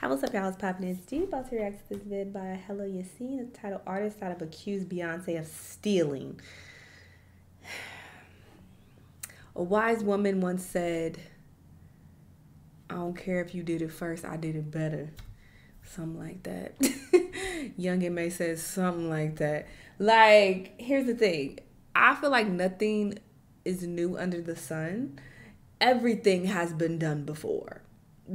What's up, y'all? It's poppin'. It's D. About to react to this vid by Hello Yassine. The title artist out of accused Beyonce of stealing. A wise woman once said, I don't care if you did it first, I did it better. Something like that. Young M.A. says something like that. Like, here's the thing. I feel like nothing is new under the sun. Everything has been done before.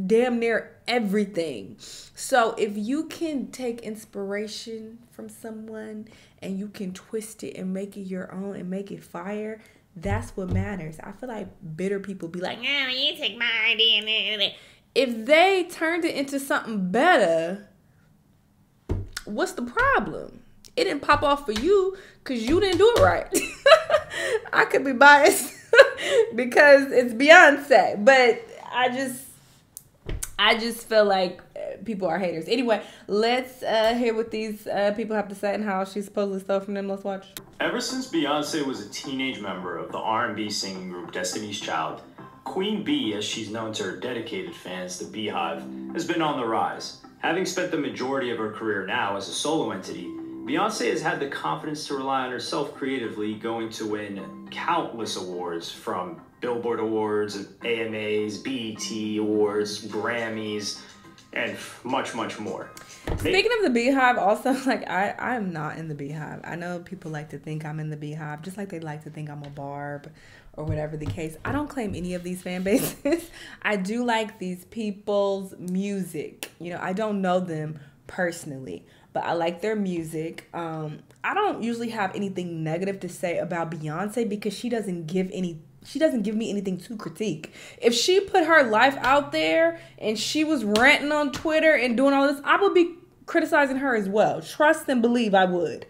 Damn near everything. So if you can take inspiration from someone and you can twist it and make it your own and make it fire, that's what matters. I feel like bitter people be like, no, you take my idea. If they turned it into something better, what's the problem? It didn't pop off for you because you didn't do it right. I could be biased because it's Beyonce, but I just feel like people are haters. Anyway, let's hear what these people have to say and how she supposedly stole from them. Let's watch. Ever since Beyonce was a teenage member of the R&B singing group Destiny's Child, Queen Bee, as she's known to her dedicated fans, the Beehive, has been on the rise. Having spent the majority of her career now as a solo entity, Beyonce has had the confidence to rely on herself creatively, going to win countless awards from Billboard Awards, AMAs, BET Awards, Grammys, and much, much more. Speaking of the Beehive, also, like, I'm not in the Beehive. I know people like to think I'm in the Beehive, just like they like to think I'm a Barb or whatever the case. I don't claim any of these fan bases. I do like these people's music. You know, I don't know them personally, but I like their music. I don't usually have anything negative to say about Beyonce because she doesn't give me anything to critique. If she put her life out there and she was ranting on Twitter and doing all this, I would be criticizing her as well. Trust and believe I would.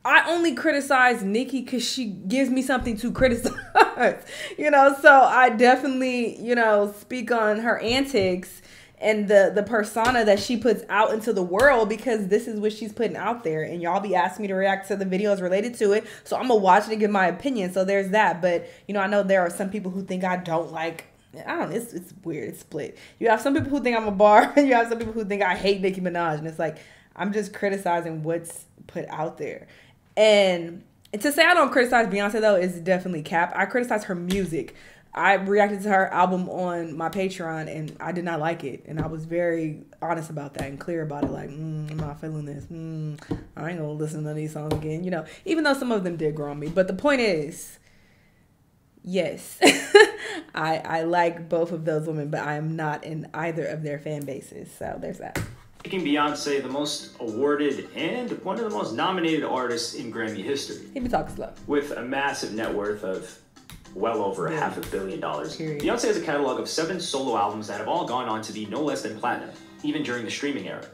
I only criticize Nicki because she gives me something to criticize. You know, so I definitely, you know, speak on her antics and the persona that she puts out into the world because this is what she's putting out there. And y'all be asking me to react to the videos related to it. So I'm going to watch it and give my opinion. So there's that. But, you know, I know there are some people who think I don't like, I don't know, it's weird. It's split. You have some people who think I'm a bar and you have some people who think I hate Nicki Minaj. And it's like, I'm just criticizing what's put out there. And to say I don't criticize Beyonce, though, is definitely cap. I criticize her music. I reacted to her album on my Patreon, and I did not like it. And I was very honest about that and clear about it. Like, I'm not feeling this. I ain't going to listen to these songs again. You know, even though some of them did grow on me. But the point is, yes, I like both of those women, but I am not in either of their fan bases. So there's that. Making Beyonce the most awarded and one of the most nominated artists in Grammy history. He be talking slow. With a massive net worth of well over $500 million. Period. Beyonce has a catalog of 7 solo albums that have all gone on to be no less than platinum, even during the streaming era.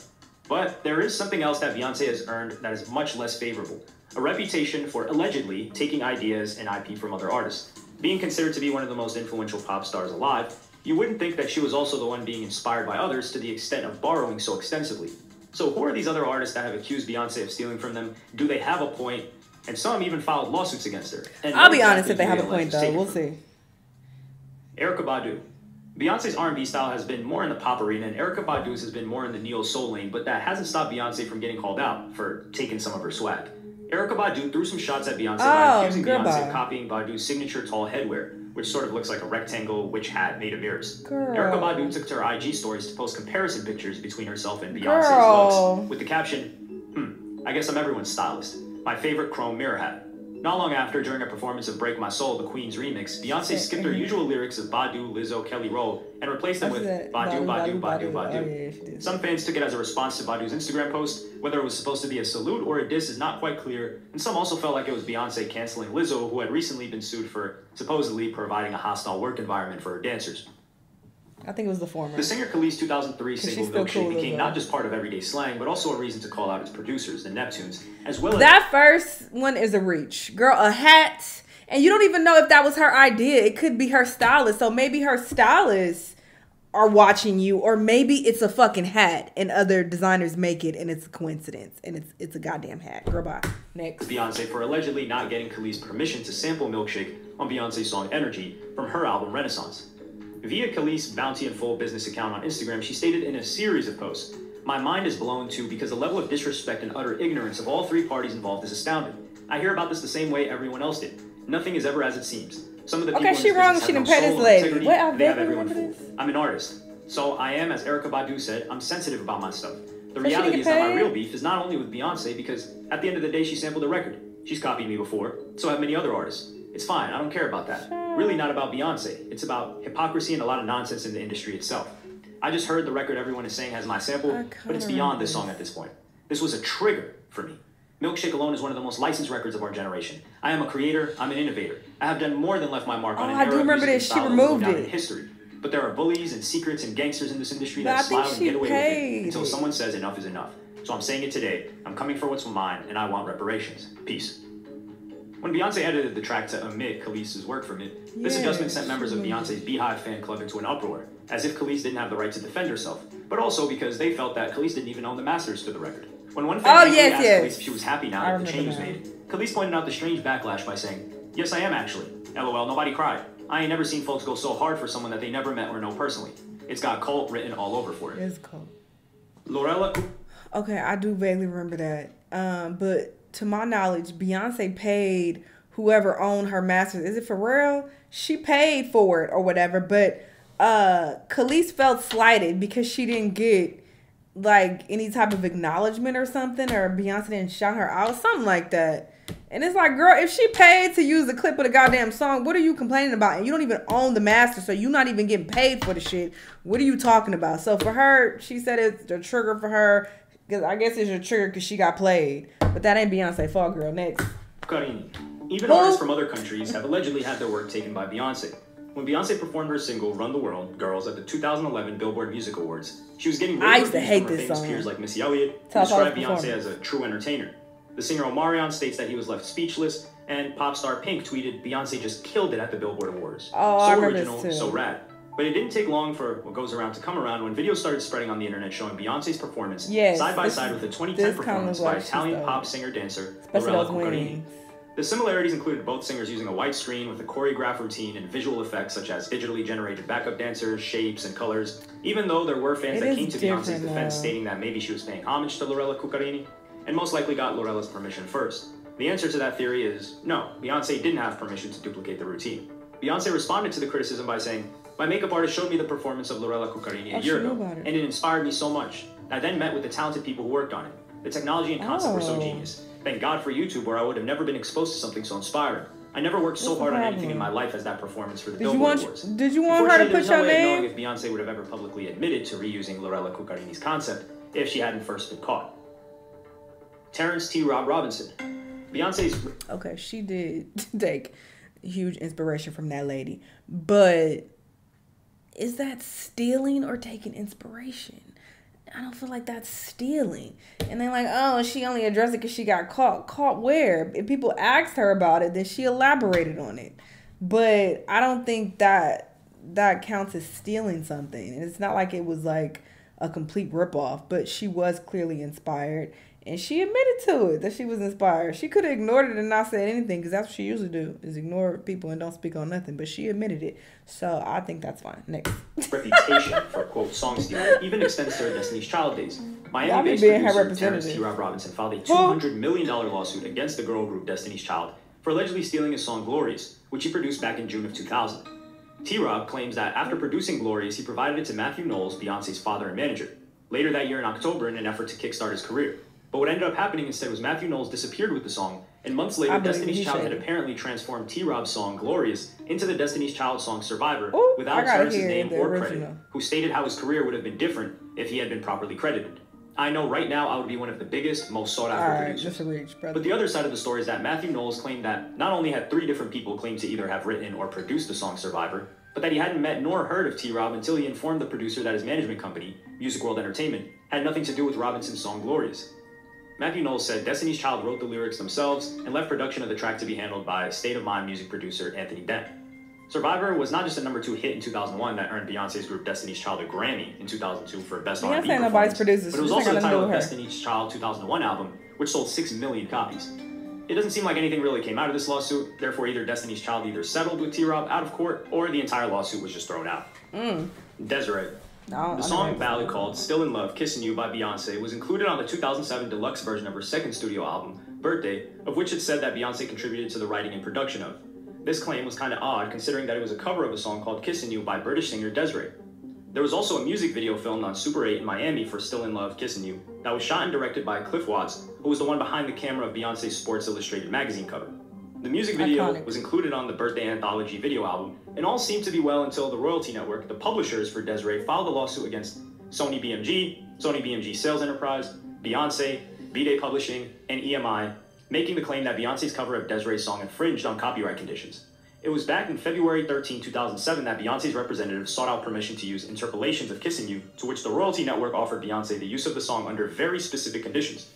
But there is something else that Beyonce has earned that is much less favorable. A reputation for allegedly taking ideas and IP from other artists. Being considered to be one of the most influential pop stars alive, you wouldn't think that she was also the one being inspired by others to the extent of borrowing so extensively. So who are these other artists that have accused Beyonce of stealing from them? Do they have a point? And some even filed lawsuits against her. And I'll be honest if they have a point, though. We'll see. Erykah Badu. Beyonce's R&B style has been more in the pop arena, and Erykah Badu's has been more in the neo-soul lane, but that hasn't stopped Beyonce from getting called out for taking some of her swag. Erykah Badu threw some shots at Beyonce by accusing Beyonce of copying Badu's signature tall headwear, which sort of looks like a rectangle witch hat made of mirrors. Erykah Badu took to her IG stories to post comparison pictures between herself and Beyonce's looks, with the caption, I guess I'm everyone's stylist. My favorite chrome mirror hat. Not long after, during a performance of Break My Soul, the Queen's remix, Beyonce skipped her usual lyrics of Badu, Lizzo, Kelly Roll, and replaced them with Badu, Badu, Badu, Badu. Some fans took it as a response to Badu's Instagram post. Whether it was supposed to be a salute or a diss is not quite clear, and some also felt like it was Beyonce canceling Lizzo, who had recently been sued for supposedly providing a hostile work environment for her dancers. I think it was the former. The singer Khalees' 2003 single Milkshake became not just part of everyday slang, but also a reason to call out its producers, the Neptunes, as well as... That first one is a reach. Girl, a hat. And you don't even know if that was her idea. It could be her stylist. So maybe her stylists are watching you, or maybe it's a fucking hat and other designers make it and it's a coincidence and it's a goddamn hat. Girl, bye. Next. Beyonce for allegedly not getting Khalees' permission to sample Milkshake on Beyonce's song Energy from her album Renaissance. Via Khalees' Bounty and Full business account on Instagram, she stated in a series of posts, "My mind is blown too because the level of disrespect and utter ignorance of all three parties involved is astounding. I hear about this the same way everyone else did. Nothing is ever as it seems. Some of the people in this business have no soul or integrity. They have everyone fooled. I'm an artist. So I am, as Erykah Badu said, I'm sensitive about my stuff. The reality is that my real beef is not only with Beyoncé, because at the end of the day, she sampled a record. She's copied me before, so have many other artists. It's fine, I don't care about that. Really not about Beyoncé. It's about hypocrisy and a lot of nonsense in the industry itself. I just heard the record everyone is saying has my sample, but it's beyond this song at this point. This was a trigger for me. Milkshake alone is one of the most licensed records of our generation. I am a creator, I'm an innovator. I have done more than left my mark on an era of music and style that will go down in history. But there are bullies and secrets and gangsters in this industry that smile and get away with it until someone says enough is enough. So I'm saying it today. I'm coming for what's mine, and I want reparations. Peace." When Beyoncé edited the track to omit Khalees' work from it, this adjustment sent members of Beyoncé's Beehive fan club into an uproar, as if Khalees didn't have the right to defend herself, but also because they felt that Khalees didn't even own the masters to the record. When one fan asked Khalees if she was happy now that the change was made, Khalees pointed out the strange backlash by saying, "Yes, I am actually. LOL, nobody cried. I ain't never seen folks go so hard for someone that they never met or know personally. It's got cult written all over for it." It's cult. Lorella. Okay, I do vaguely remember that. But to my knowledge, Beyoncé paid whoever owned her masters. Is it for real? She paid for it or whatever. But Khalees felt slighted because she didn't get like any type of acknowledgement or something, or Beyoncé didn't shout her out, something like that. And it's like, girl, if she paid to use the clip of the goddamn song, what are you complaining about? And you don't even own the master, so you're not even getting paid for the shit. What are you talking about? So for her, she said it's a trigger for her. Because I guess it's a trigger because she got played. But that ain't Beyonce fault, girl. Next. Cucarini. Even artists from other countries have allegedly had their work taken by Beyoncé. When Beyoncé performed her single "Run the World" Girls at the 2011 Billboard Music Awards, she was getting rave reviews from her famous peers like Missy Elliott, who described Beyoncé as a true entertainer. The singer Omarion states that he was left speechless, and pop star Pink tweeted, "Beyoncé just killed it at the Billboard Awards. So original, so rad." But it didn't take long for what goes around to come around when videos started spreading on the internet showing Beyonce's performance side by side with the 2010 performance by Italian pop singer-dancer Lorella Cucarini. The similarities included both singers using a white screen with a choreographed routine and visual effects such as digitally generated backup dancers, shapes, and colors, even though there were fans that came to Beyoncé's defense stating that maybe she was paying homage to Lorella Cucarini, and most likely got Lorella's permission first. The answer to that theory is no, Beyoncé didn't have permission to duplicate the routine. Beyoncé responded to the criticism by saying, "My makeup artist showed me the performance of Lorella Cucarini a year ago, and it inspired me so much. I then met with the talented people who worked on it. The technology and concept were so genius. Thank God for YouTube, where I would have never been exposed to something so inspiring. I never worked so hard on anything in my life as that performance for the Billboard Awards." Did you want her to put your name? Knowing if Beyoncé would have ever publicly admitted to reusing Lorella Cucarini's concept if she hadn't first been caught. Terrence T. Rob Robinson. Beyoncé's... Okay, she did take huge inspiration from that lady. But is that stealing or taking inspiration? I don't feel like that's stealing. And they're like, oh, she only addressed it because she got caught. Caught where? If people asked her about it, then she elaborated on it. But I don't think that counts as stealing something. And it's not like it was like a complete ripoff, but she was clearly inspired. And she admitted to it, that she was inspired. She could have ignored it and not said anything, because that's what she usually do, is ignore people and don't speak on nothing. But she admitted it. So I think that's fine. Next. Reputation for, quote, song stealing even extends to her Destiny's Child days. Miami-based producer Terrence T. Rob Robinson filed a $200 million lawsuit against the girl group Destiny's Child for allegedly stealing his song Glorious, which he produced back in June of 2000. T-Rob claims that after producing Glorious, he provided it to Matthew Knowles, Beyoncé's father and manager, later that year in October in an effort to kickstart his career. But what ended up happening instead was Matthew Knowles disappeared with the song, and months later, Destiny's Child had apparently transformed T-Rob's song Glorious into the Destiny's Child song Survivor without Terrence's name or credit, who stated how his career would have been different if he had been properly credited. I know right now I would be one of the biggest, most sought-after producers. But the other side of the story is that Matthew Knowles claimed that not only had 3 different people claim to either have written or produced the song Survivor, but that he hadn't met nor heard of T-Rob until he informed the producer that his management company, Music World Entertainment, had nothing to do with Robinson's song Glorious. Matthew Knowles said Destiny's Child wrote the lyrics themselves and left production of the track to be handled by State of Mind music producer Anthony Bent. Survivor was not just a #2 hit in 2001 that earned Beyonce's group Destiny's Child a Grammy in 2002 for Best R&B Performance, but it was also the title of Destiny's Child 2001 album, which sold 6 million copies. It doesn't seem like anything really came out of this lawsuit, therefore either Destiny's Child either settled with T-Rob out of court or the entire lawsuit was just thrown out. Desiree. No, The song ballad called Still in Love, Kissing You by Beyoncé was included on the 2007 deluxe version of her second studio album, Birthday, of which it said that Beyoncé contributed to the writing and production of. This claim was kind of odd considering that it was a cover of a song called Kissing You by British singer Desiree. There was also a music video filmed on Super 8 in Miami for Still in Love, Kissing You that was shot and directed by Cliff Watts, who was the one behind the camera of Beyoncé's Sports Illustrated magazine cover. The music video was included on the Birthday Anthology video album, and all seemed to be well until the royalty network, the publishers for Desiree, filed a lawsuit against Sony BMG Sales Enterprise, Beyoncé, B-Day Publishing, and EMI, making the claim that Beyoncé's cover of Desiree's song infringed on copyright conditions. It was back in February 13, 2007 that Beyoncé's representative sought out permission to use interpolations of Kissing You, to which the royalty network offered Beyoncé the use of the song under very specific conditions.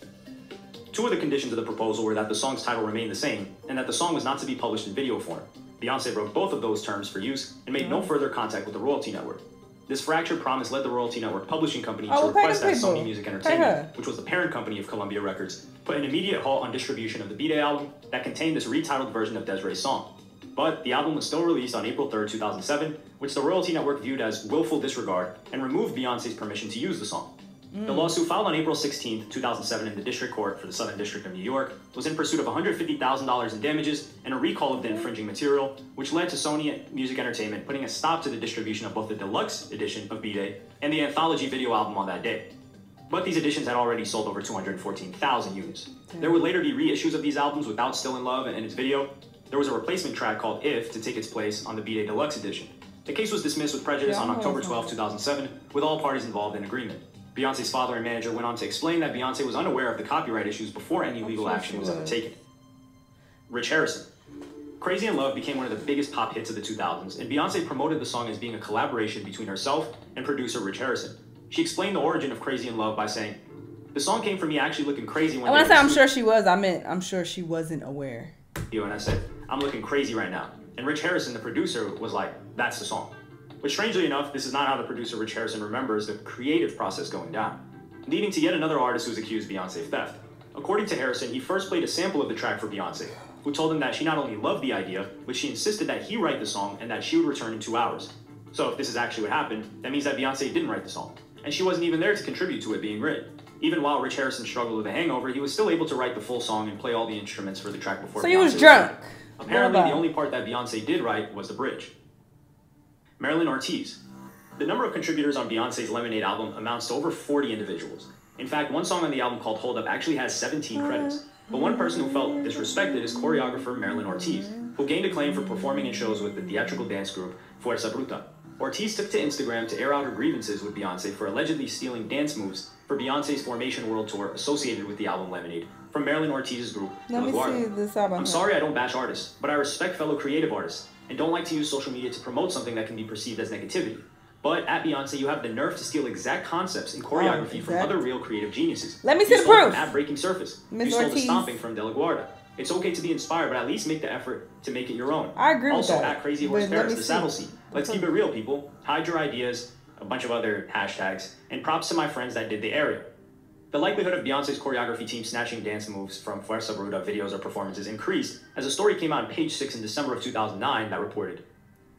Two of the conditions of the proposal were that the song's title remained the same, and that the song was not to be published in video form. Beyoncé broke both of those terms for use and made no further contact with the royalty network. This fractured promise led the royalty network publishing company to request that Sony Music Entertainment, which was the parent company of Columbia Records, put an immediate halt on distribution of the B-Day album that contained this retitled version of Desiree's song. But the album was still released on April 3, 2007, which the royalty network viewed as willful disregard and removed Beyoncé's permission to use the song. The lawsuit filed on April 16, 2007 in the District Court for the Southern District of New York was in pursuit of $150,000 in damages and a recall of the infringing material, which led to Sony Music Entertainment putting a stop to the distribution of both the deluxe edition of B-Day and the anthology video album on that day. But these editions had already sold over 214,000 units. There would later be reissues of these albums without Still in Love and its video. There was a replacement track called If to take its place on the B-Day Deluxe edition. The case was dismissed with prejudice on October 12, 2007, with all parties involved in agreement. Beyoncé's father and manager went on to explain that Beyoncé was unaware of the copyright issues before any legal action was undertaken. Rich Harrison. Crazy in Love became one of the biggest pop hits of the 2000s, and Beyoncé promoted the song as being a collaboration between herself and producer Rich Harrison. She explained the origin of Crazy in Love by saying, "The song came from me actually looking crazy when I said I'm sure she was, I meant I'm sure she wasn't aware." And I said, "I'm looking crazy right now." And Rich Harrison, the producer, was like, "That's the song." But strangely enough, this is not how the producer Rich Harrison remembers the creative process going down, leading to yet another artist who's accused Beyoncé of theft. According to Harrison, he first played a sample of the track for Beyoncé, who told him that she not only loved the idea, but she insisted that he write the song and that she would return in 2 hours. So if this is actually what happened, that means that Beyoncé didn't write the song, and she wasn't even there to contribute to it being written. Even while Rich Harrison struggled with a hangover, he was still able to write the full song and play all the instruments for the track before. So he was drunk. Apparently, the only part that Beyoncé did write was the bridge. Marilyn Ortiz. The number of contributors on Beyoncé's Lemonade album amounts to over 40 individuals. In fact, one song on the album called Hold Up actually has 17 credits. But one person who felt disrespected is choreographer Marilyn Ortiz, who gained acclaim for performing in shows with the theatrical dance group Fuerza Bruta. Ortiz took to Instagram to air out her grievances with Beyoncé for allegedly stealing dance moves for Beyoncé's Formation World Tour associated with the album Lemonade from Marilyn Ortiz's group, Let me see this album. I'm sorry I don't bash artists, but I respect fellow creative artists and don't like to use social media to promote something that can be perceived as negativity. But at Beyoncé, you have the nerve to steal exact concepts and choreography from other real creative geniuses. Let me see the proof. At Breaking Surface. You stole the stomping from De La Guarda. It's okay to be inspired, but at least make the effort to make it your own. I agree with that. Also, at Crazy Horse Paris, the saddle seat. Let's keep it real, people. Hide your ideas, a bunch of other hashtags, and props to my friends that did the area. The likelihood of Beyoncé's choreography team snatching dance moves from Fuerza Bruta videos or performances increased as a story came out on Page 6 in December of 2009 that reported,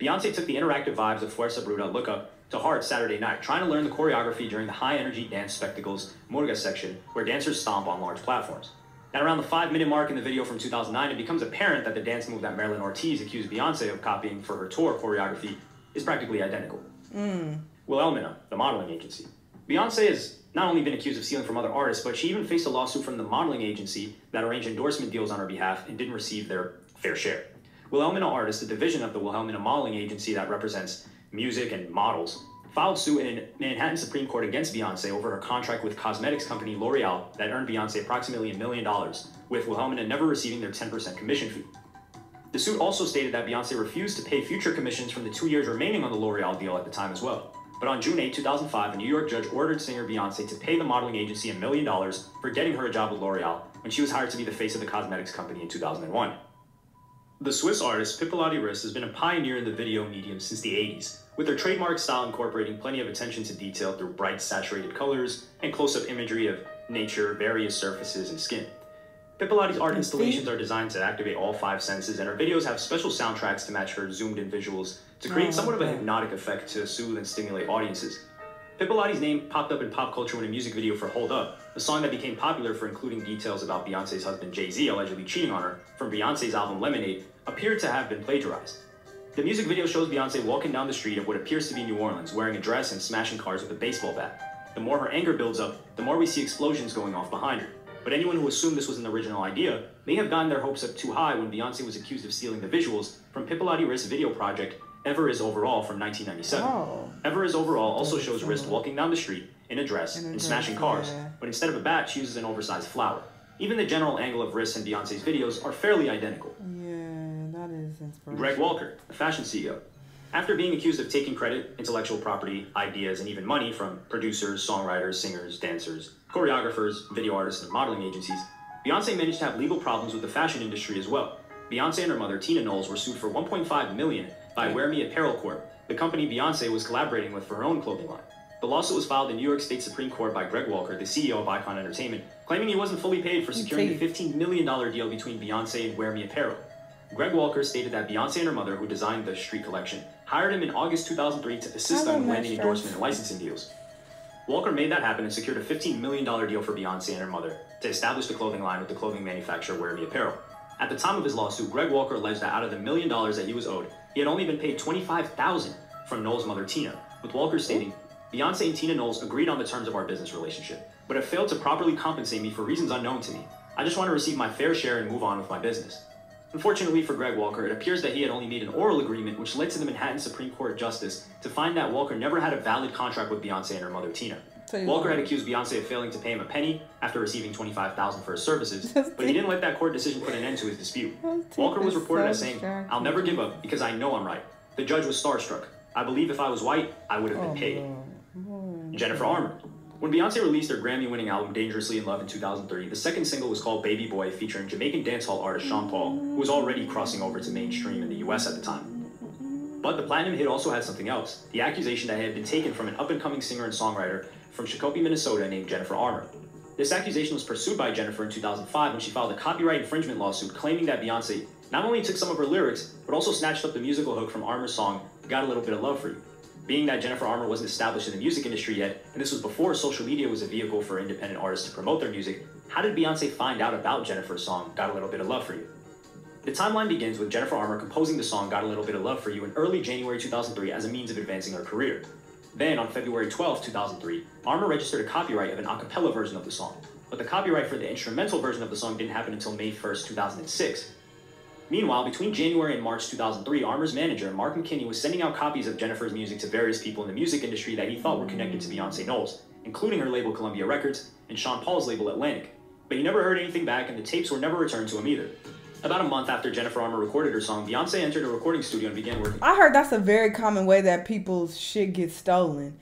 Beyoncé took the interactive vibes of Fuerza Bruta Look Up to heart Saturday night, trying to learn the choreography during the high-energy dance spectacles Murga section, where dancers stomp on large platforms. At around the 5-minute mark in the video from 2009, it becomes apparent that the dance move that Marilyn Ortiz accused Beyoncé of copying for her tour choreography is practically identical. Wilhelmina, the modeling agency. Beyoncé has not only been accused of stealing from other artists, but she even faced a lawsuit from the modeling agency that arranged endorsement deals on her behalf and didn't receive their fair share. Wilhelmina Artists, a division of the Wilhelmina modeling agency that represents music and models, filed suit in Manhattan Supreme Court against Beyoncé over her contract with cosmetics company L'Oreal that earned Beyoncé approximately $1 million, with Wilhelmina never receiving their 10% commission fee. The suit also stated that Beyoncé refused to pay future commissions from the 2 years remaining on the L'Oreal deal at the time as well. But on June 8, 2005, a New York judge ordered singer Beyoncé to pay the modeling agency $1 million for getting her a job with L'Oreal when she was hired to be the face of the cosmetics company in 2001. The Swiss artist Pippola Riss has been a pioneer in the video medium since the 80s, with her trademark style incorporating plenty of attention to detail through bright, saturated colors and close-up imagery of nature, various surfaces, and skin. Pippolati's art installations are designed to activate all 5 senses, and her videos have special soundtracks to match her zoomed-in visuals to create somewhat of a hypnotic effect to soothe and stimulate audiences. Pippolotti's name popped up in pop culture when a music video for Hold Up, a song that became popular for including details about Beyoncé's husband Jay-Z allegedly cheating on her from Beyoncé's album Lemonade, appeared to have been plagiarized. The music video shows Beyoncé walking down the street of what appears to be New Orleans, wearing a dress and smashing cars with a baseball bat. The more her anger builds up, the more we see explosions going off behind her. But anyone who assumed this was an original idea may have gotten their hopes up too high when Beyoncé was accused of stealing the visuals from Pippolotti Rist's video project Ever Is Overall from 1997. Oh. Ever Is Overall also shows Rist walking down the street in a dress and smashing cars, but instead of a bat, she uses an oversized flower. Even the general angle of Rist and Beyoncé's videos are fairly identical. Yeah, that is inspirational. Greg Walker, a fashion CEO. After being accused of taking credit, intellectual property, ideas, and even money from producers, songwriters, singers, dancers, choreographers, video artists, and modeling agencies, Beyoncé managed to have legal problems with the fashion industry as well. Beyoncé and her mother, Tina Knowles, were sued for $1.5 million by Wear Me Apparel Corp., the company Beyoncé was collaborating with for her own clothing line. The lawsuit was filed in New York State Supreme Court by Greg Walker, the CEO of Icon Entertainment, claiming he wasn't fully paid for securing the $15 million deal between Beyoncé and Wear Me Apparel. Greg Walker stated that Beyoncé and her mother, who designed the street collection, hired him in August 2003 to assist them in landing endorsement and licensing deals. Walker made that happen and secured a $15 million deal for Beyoncé and her mother to establish the clothing line with the clothing manufacturer Wear Me Apparel. At the time of his lawsuit, Greg Walker alleged that out of the $1 million that he was owed, he had only been paid $25,000 from Knowles' mother Tina, with Walker stating, Beyoncé and Tina Knowles agreed on the terms of our business relationship, but have failed to properly compensate me for reasons unknown to me. I just want to receive my fair share and move on with my business. Unfortunately for Greg Walker, it appears that he had only made an oral agreement which led to the Manhattan Supreme Court Justice to find that Walker never had a valid contract with Beyoncé and her mother Tina. Walker had accused Beyoncé of failing to pay him a penny after receiving $25,000 for his services, but he didn't let that court decision put an end to his dispute. Walker was reported as saying, I'll never give up because I know I'm right. The judge was starstruck. I believe if I was white, I would have been paid. Jennifer Armour. When Beyoncé released her Grammy-winning album Dangerously in Love in 2003, the second single was called Baby Boy, featuring Jamaican dancehall artist Sean Paul, who was already crossing over to mainstream in the US at the time. But the platinum hit also had something else, the accusation that it had been taken from an up-and-coming singer and songwriter from Shakopee, Minnesota named Jennifer Armour. This accusation was pursued by Jennifer in 2005 when she filed a copyright infringement lawsuit claiming that Beyoncé not only took some of her lyrics, but also snatched up the musical hook from Armour's song, Got a Little Bit of Love for You. Being that Jennifer Armour wasn't established in the music industry yet, and this was before social media was a vehicle for independent artists to promote their music, how did Beyoncé find out about Jennifer's song, Got a Little Bit of Love for You? The timeline begins with Jennifer Armour composing the song Got a Little Bit of Love for You in early January 2003 as a means of advancing her career. Then, on February 12, 2003, Armour registered a copyright of an a cappella version of the song, but the copyright for the instrumental version of the song didn't happen until May 1st, 2006. Meanwhile, between January and March 2003, Armour's manager, Mark McKinney, was sending out copies of Jennifer's music to various people in the music industry that he thought were connected to Beyoncé Knowles, including her label Columbia Records and Sean Paul's label Atlantic. But he never heard anything back, and the tapes were never returned to him either. About a month after Jennifer Armour recorded her song, Beyoncé entered a recording studio and began working. I heard that's a very common way that people's shit gets stolen.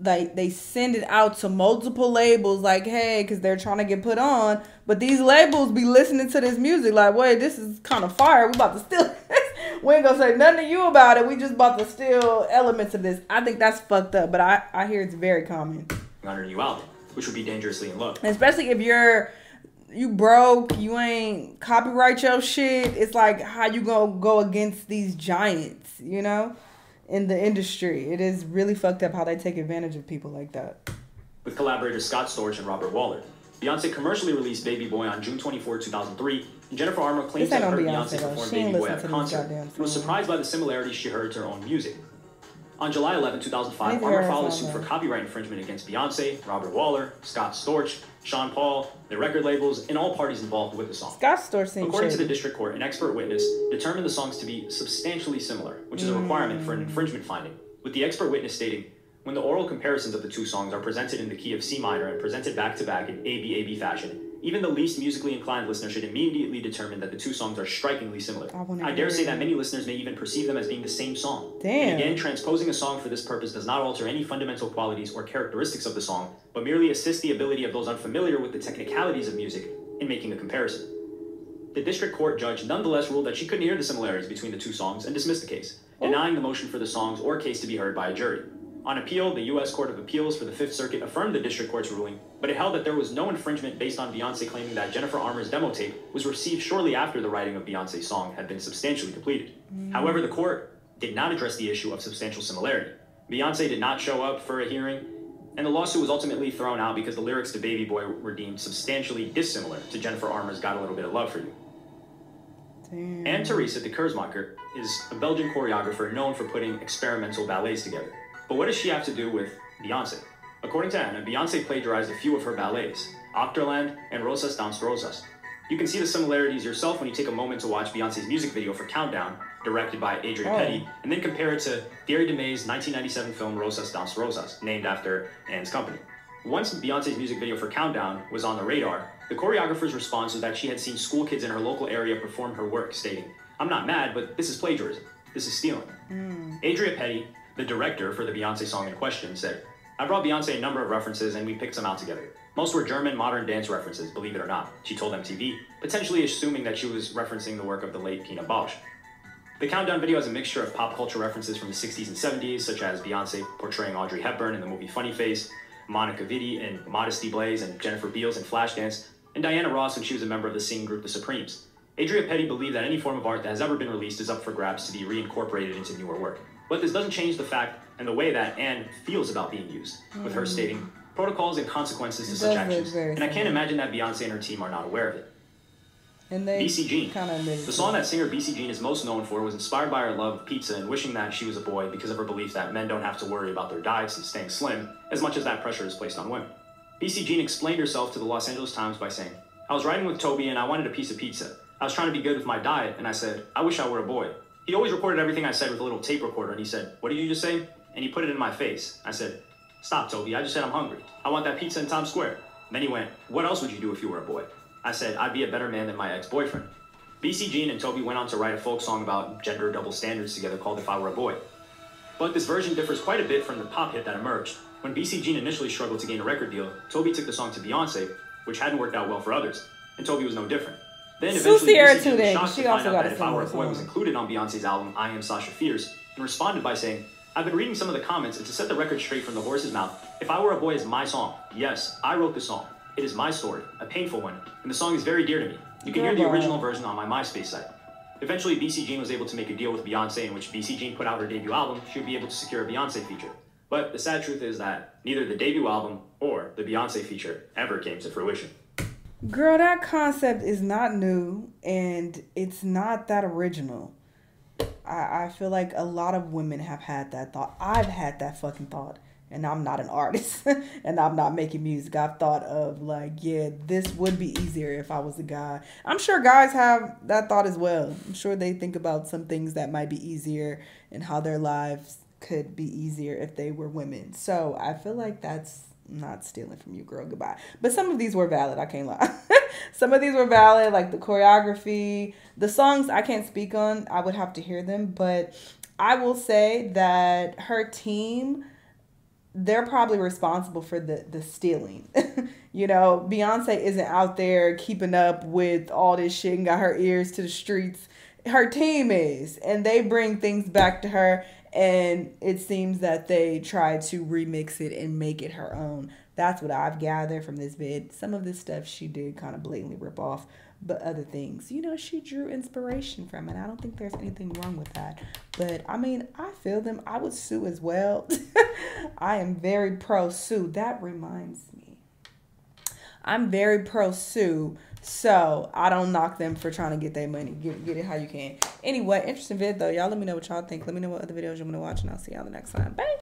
Like, they send it out to multiple labels, like, hey, because they're trying to get put on. But these labels be listening to this music like, wait, this is kind of fire. We about to steal this. We ain't going to say nothing to you about it. We just about to steal elements of this. I think that's fucked up, but I hear it's very common. On her new album, which would be Dangerously in Love. Especially if you broke, you ain't copyright your shit. It's like, how you gonna go against these giants, you know, in the industry? It is really fucked up how they take advantage of people like that. With collaborators Scott Storch and Robert Waller, Beyoncé commercially released Baby Boy on June 24, 2003, and Jennifer Armour claims to have heard Beyoncé perform Baby Boy at a concert and was surprised by the similarities she heard to her own music. On July 11, 2005, Armour filed a suit for copyright infringement against Beyoncé, Robert Waller, Scott Storch, Sean Paul, the record labels, and all parties involved with the song. Scott Storch seems According to the district court, an expert witness determined the songs to be substantially similar, which is a requirement for an infringement finding, with the expert witness stating, when the oral comparisons of the two songs are presented in the key of C minor and presented back-to-back in A-B-A-B fashion, even the least musically inclined listener should immediately determine that the two songs are strikingly similar. I dare say that many listeners may even perceive them as being the same song. Damn. And again, transposing a song for this purpose does not alter any fundamental qualities or characteristics of the song, but merely assists the ability of those unfamiliar with the technicalities of music in making the comparison. The district court judge nonetheless ruled that she couldn't hear the similarities between the two songs and dismissed the case, denying the motion for the songs or case to be heard by a jury. On appeal, the U.S. Court of Appeals for the Fifth Circuit affirmed the district court's ruling, but it held that there was no infringement based on Beyoncé claiming that Jennifer Armour's demo tape was received shortly after the writing of Beyoncé's song had been substantially depleted. However, the court did not address the issue of substantial similarity. Beyoncé did not show up for a hearing, and the lawsuit was ultimately thrown out because the lyrics to Baby Boy were deemed substantially dissimilar to Jennifer Armer's Got a Little Bit of Love for You. Damn. Anne Theresa de Kersmacher is a Belgian choreographer known for putting experimental ballets together. But what does she have to do with Beyoncé? According to Anna, Beyoncé plagiarized a few of her ballets, Achterland and Rosas dans Rosas. You can see the similarities yourself when you take a moment to watch Beyoncé's music video for Countdown, directed by Adria Petty, and then compare it to Thierry Demay's 1997 film Rosas dans Rosas, named after Anne's company. Once Beyoncé's music video for Countdown was on the radar, the choreographer's response was that she had seen school kids in her local area perform her work, stating, "I'm not mad, but this is plagiarism. This is stealing." Adria Petty, the director for the Beyoncé song in question, said, "I brought Beyoncé a number of references and we picked some out together. Most were German modern dance references, believe it or not," she told MTV, potentially assuming that she was referencing the work of the late Pina Bausch. The Countdown video has a mixture of pop culture references from the 60s and 70s, such as Beyoncé portraying Audrey Hepburn in the movie Funny Face, Monica Vitti in Modesty Blaze, and Jennifer Beals in Flashdance, and Diana Ross when she was a member of the singing group The Supremes. Adria Petty believed that any form of art that has ever been released is up for grabs to be reincorporated into newer work. But this doesn't change the fact and the way that Anne feels about being used, with her stating, "Protocols and consequences to such actions, and I can't imagine that Beyoncé and her team are not aware of it." And they BC Jean. The song that singer BC Jean is most known for was inspired by her love of pizza and wishing that she was a boy because of her belief that men don't have to worry about their diets and staying slim as much as that pressure is placed on women. BC Jean explained herself to the Los Angeles Times by saying, "I was riding with Toby and I wanted a piece of pizza. I was trying to be good with my diet and I said, I wish I were a boy. He always recorded everything I said with a little tape recorder and he said, 'What did you just say?' And he put it in my face. I said, 'Stop, Toby, I just said I'm hungry. I want that pizza in Times Square.' And then he went, 'What else would you do if you were a boy?' I said, 'I'd be a better man than my ex-boyfriend.'" BC Jean and Toby went on to write a folk song about gender double standards together called If I Were a Boy. But this version differs quite a bit from the pop hit that emerged. When BC Jean initially struggled to gain a record deal, Toby took the song to Beyonce, which hadn't worked out well for others, and Toby was no different. Then eventually BC Jean was shocked to find out that If I Were a Boy was included on Beyonce's album I Am Sasha Fierce, and responded by saying, "I've been reading some of the comments, and to set the record straight from the horse's mouth, If I Were a Boy is my song. Yes, I wrote the song. It is my story, a painful one, and the song is very dear to me. You can hear the original version on my MySpace site." Eventually, BC Jean was able to make a deal with Beyoncé in which BC Jean put out her debut album, she would be able to secure a Beyoncé feature. But the sad truth is that neither the debut album or the Beyoncé feature ever came to fruition. Girl, that concept is not new, and it's not that original. I feel like a lot of women have had that thought. I've had that fucking thought. And I'm not an artist and I'm not making music. I've thought of like, yeah, this would be easier if I was a guy. I'm sure guys have that thought as well. I'm sure they think about some things that might be easier and how their lives could be easier if they were women. So I feel like that's not stealing from you, girl. Goodbye. But some of these were valid. I can't lie. Some of these were valid, like the choreography. The songs I can't speak on. I would have to hear them. But I will say that her team, they're probably responsible for the stealing. You know, Beyonce isn't out there keeping up with all this shit and got her ears to the streets. Her team is, and they bring things back to her, and it seems that they try to remix it and make it her own. That's what I've gathered from this vid. Some of this stuff she did kind of blatantly rip off, but other things, you know, she drew inspiration from it. I don't think there's anything wrong with that. But, I mean, I feel them. I would sue as well. I am very pro-sue. That reminds me. I'm very pro-sue. So, I don't knock them for trying to get their money. Get it how you can. Anyway, interesting vid, though. Y'all let me know what y'all think. Let me know what other videos you want to watch, and I'll see y'all the next time. Bye.